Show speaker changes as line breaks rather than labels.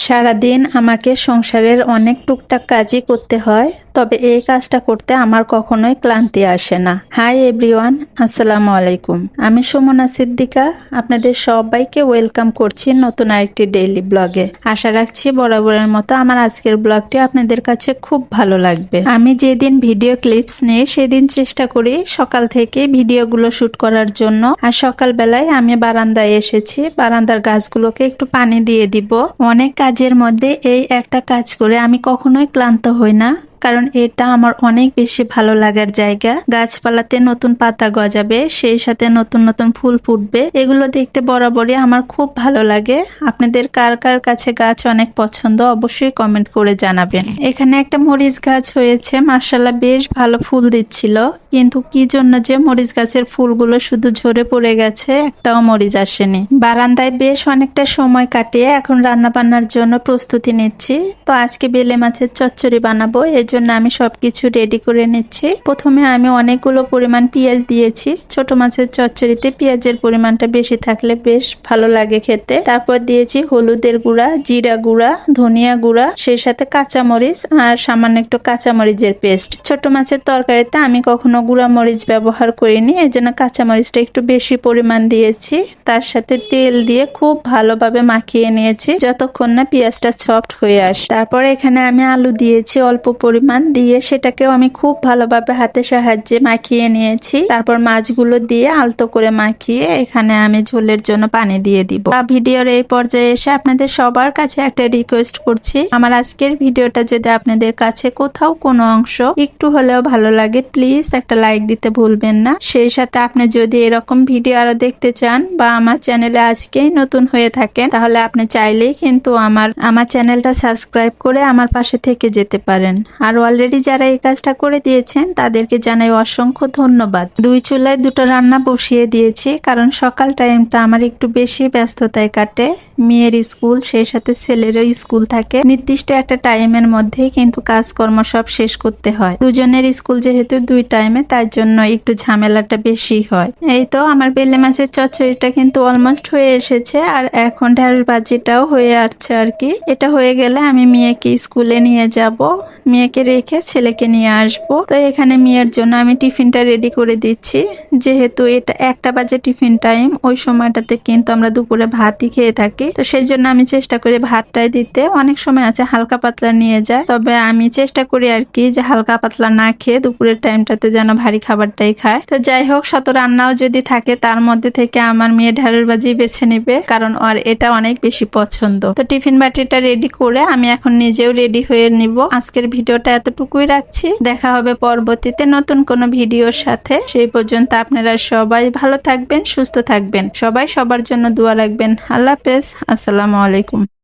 সারাদিন আমাকে সংসারের অনেক টুকটাক কাজই করতে হয়, তবে এই কাজটা করতে আমার কখনোই ক্লান্তি আসে না। হাই এভরিওয়ান, আসসালামু আলাইকুম। আমি সুমনা সিদ্দিকা, আপনাদের সবাইকে ওয়েলকাম করছি নতুন আরেকটি ডেইলি ব্লগে। আশা রাখছি বরাবরের মতো আমার আজকের ব্লগটি আপনাদের কাছে খুব ভালো লাগবে। আমি যেদিন ভিডিও ক্লিপস নিই সেদিন চেষ্টা করি সকাল থেকে ভিডিওগুলো শুট করার জন্য। আর সকালবেলায় আমি বারান্দায় এসেছি, বারান্দার গাছগুলোকে একটু পানি দিয়ে দিব। অনেক কাজের মধ্যে এই একটা কাজ করে আমি কখনোই ক্লান্ত হই না, কারণ এটা আমার অনেক বেশি ভালো লাগার জায়গা। গাছপালাতে নতুন পাতা গজাবে, সেই সাথে নতুন নতুন ফুল ফুটবে, এগুলো দেখতে বরাবরই আমার খুব ভালো লাগে। আপনাদের কার কার কাছে গাছ অনেক পছন্দ অবশ্যই কমেন্ট করে জানাবেন। এখানে একটা মরিচ গাছ হয়েছে, মাশাআল্লাহ বেশ ভালো ফুল দিচ্ছিল, কিন্তু কি জন্য যে মরিচ গাছের ফুলগুলো শুধু ঝরে পড়ে গেছে, একটাও মরিচ আসেনি। বারান্দায় বেশ অনেকটা সময় কাটিয়ে এখন রান্না বান্নার জন্য প্রস্তুতি নিচ্ছি। তো আজকে বেলে মাছের চচ্চড়ি বানাবো, জন্য আমি সবকিছু রেডি করে নিচ্ছি। প্রথমে আমি অনেকগুলো পরিমাণ পেঁয়াজ দিয়েছি। ছোট মাছের চচ্চড়িতে পেঁয়াজের পরিমাণটা বেশি থাকলে বেশ ভালো লাগে খেতে। তারপর দিয়েছি হলুদের গুঁড়া, জিরা গুঁড়া, ধনিয়া গুঁড়া, সেই সাথে কাঁচামরিচ আর সামান্য একটু কাঁচামরিচের পেস্ট। ছোট মাছের তরকারিতে আমি কখনো গুঁড়া মরিচ ব্যবহার করিনি, এই জন্য কাঁচামরিচটা একটু বেশি পরিমাণ দিয়েছি। তার সাথে তেল দিয়ে খুব ভালোভাবে মাখিয়ে নিয়েছি যতক্ষণ না পেঁয়াজটা সফট হয়ে আসে। তারপর এখানে আমি আলু দিয়েছি অল্প পরিমাণ দিয়ে, সেটাকেও আমি খুব ভালোভাবে হাতের সাহায্যে মাখিয়ে নিয়েছি। তারপর মাছগুলো দিয়ে আলতো করে মাখিয়ে এখানে আমি ঝোলের জন্য পানি দিয়ে দিব। ভিডিওর এই পর্যায়ে এসে আপনাদের সবার কাছে একটা রিকোয়েস্ট করছি, আমার আজকের ভিডিওটা যদি আপনাদের কাছে কোথাও কোনো অংশ একটু হলেও ভালো লাগে, প্লিজ একটা লাইক দিতে ভুলবেন না। সেই সাথে আপনি যদি এরকম ভিডিও আরো দেখতে চান বা আমার চ্যানেলে আজকেই নতুন হয়ে থাকেন, তাহলে আপনি চাইলেই কিন্তু আমার চ্যানেলটা সাবস্ক্রাইব করে আমার পাশে থেকে যেতে পারেন। আর অলরেডি যারা এই কাজটা করে দিয়েছেন তাদেরকে জানাই অসংখ্য ধন্যবাদ। দুই চুলায় দুটো রান্না বসিয়ে দিয়েছি, কারণ সকাল টাইমটা আমার একটু বেশি ব্যস্ততায় কাটে। মেয়ের স্কুল, সেই সাথে ছেলেরও স্কুল থাকে। নির্দিষ্ট একটা টাইমের মধ্যে কিন্তু কাজকর্ম সব শেষ করতে হয়। দুজনের স্কুল যেহেতু দুই টাইমে, তার জন্য একটু ঝামেলাটা বেশি হয়। এই তো আমার বেলে মাছের চচ্চড়িটা কিন্তু অলমোস্ট হয়ে এসেছে, আর এখন ঢেঁড়স ভাজিটাও হয়ে আসছে আর কি। এটা হয়ে গেলে আমি মেয়েকে স্কুলে নিয়ে যাব, মেয়েকে রেখে ছেলেকে নিয়ে আসবো। তো এখানে মেয়ের জন্য আমি টিফিনটা রেডি করে দিচ্ছি, যেহেতু এটা 1টা বাজে টিফিন টাইম। ওই সময়টাতে কিন্তু আমরা দুপুরে ভাতই খেয়ে থাকি, তো সেই জন্য আমি চেষ্টা করি ভাতটাই দিতে। অনেক সময় আছে হালকা পাতলা নিয়ে যায়, তবে আমি চেষ্টা করি আর কি যে হালকা পাতলা না খেয়ে দুপুরের টাইমটাতে যেন ভারী খাবারটাই খায়। তো যাই হোক, শত রান্নাও যদি থাকে তার মধ্যে থেকে আমার মেয়ে ঢেঁড়স ভাজি বেছে নেবে, কারণ ওর এটা অনেক বেশি পছন্দ। তো টিফিন বাটিটা রেডি করে আমি এখন নিজেও রেডি হয়ে নিব। আজকের ভিডিওটা এতটুকুই রাখছি, দেখা হবে পরবর্তীতে নতুন কোনো ভিডিওর সাথে। সেই পর্যন্ত আপনারা সবাই ভালো থাকবেন, সুস্থ থাকবেন, সবাই সবার জন্য দোয়া রাখবেন। আল্লাহ হাফেজ, আসসালামু আলাইকুম।